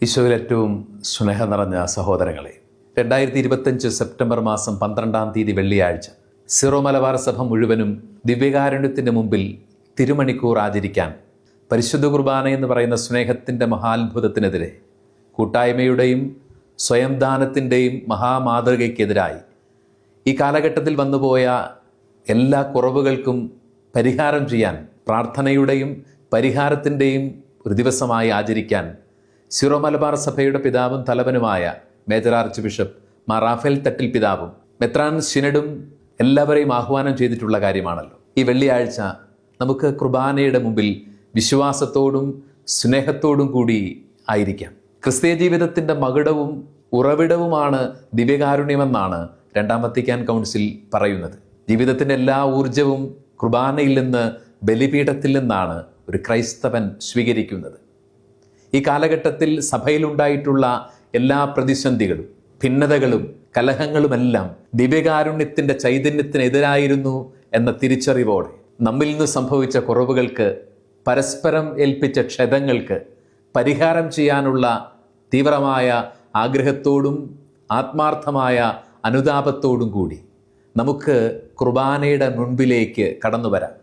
ഈശോയിൽ ഏറ്റവും സ്നേഹം നിറഞ്ഞ സഹോദരങ്ങളെ, 2025 സെപ്റ്റംബർ മാസം 12-ാം തീയതി വെള്ളിയാഴ്ച സിറോ മലബാർ സഭ മുഴുവനും ദിവ്യകാരുണ്യത്തിൻ്റെ മുമ്പിൽ തിരുമണിക്കൂർ ആചരിക്കാൻ പരിശുദ്ധ കുർബാന എന്ന് പറയുന്ന സ്നേഹത്തിൻ്റെ മഹാത്ഭുതത്തിനെതിരെ, കൂട്ടായ്മയുടെയും സ്വയം ദാനത്തിൻ്റെയും മഹാമാതൃകയ്ക്കെതിരായി ഈ കാലഘട്ടത്തിൽ വന്നുപോയ എല്ലാ കുറവുകൾക്കും പരിഹാരം ചെയ്യാൻ പ്രാർത്ഥനയുടെയും പരിഹാരത്തിൻ്റെയും ഒരു ദിവസമായി ആചരിക്കാൻ സിറോ മലബാർ സഭയുടെ പിതാവും തലവനുമായ major archbishop Mar Raphael Thattil പിതാവും മെത്രാൻ സിനഡും എല്ലാവരെയും ആഹ്വാനം ചെയ്തിട്ടുള്ള കാര്യമാണല്ലോ. ഈ വെള്ളിയാഴ്ച നമുക്ക് കുർബാനയുടെ മുമ്പിൽ വിശ്വാസത്തോടും സ്നേഹത്തോടും കൂടി ആയിരിക്കാം. ക്രിസ്തീയ ജീവിതത്തിൻ്റെ മകുടവും ഉറവിടവുമാണ് ദിവ്യകാരുണ്യമെന്നാണ് രണ്ടാം വത്തിക്കാൻ കൗൺസിൽ പറയുന്നത്. ജീവിതത്തിൻ്റെ എല്ലാ ഊർജവും കുർബാനയിൽ നിന്ന്, ബലിപീഠത്തിൽ നിന്നാണ് ഒരു ക്രൈസ്തവൻ സ്വീകരിക്കുന്നത്. ഈ കാലഘട്ടത്തിൽ സഭയിലുണ്ടായിട്ടുള്ള എല്ലാ പ്രതിസന്ധികളും, ഭിന്നതകളും, കലഹങ്ങളുമെല്ലാം ദിവ്യകാരുണ്യത്തിൻ്റെ ചൈതന്യത്തിനെതിരായിരുന്നു എന്ന തിരിച്ചറിവോടെ നമ്മിൽ നിന്ന് സംഭവിച്ച കുറവുകൾക്ക്, പരസ്പരം ഏൽപ്പിച്ച ക്ഷതങ്ങൾക്ക് പരിഹാരം ചെയ്യാനുള്ള തീവ്രമായ ആഗ്രഹത്തോടും ആത്മാർത്ഥമായ അനുതാപത്തോടും കൂടി നമുക്ക് കുർബാനയുടെ മുൻപിലേക്ക് കടന്നു വരാം.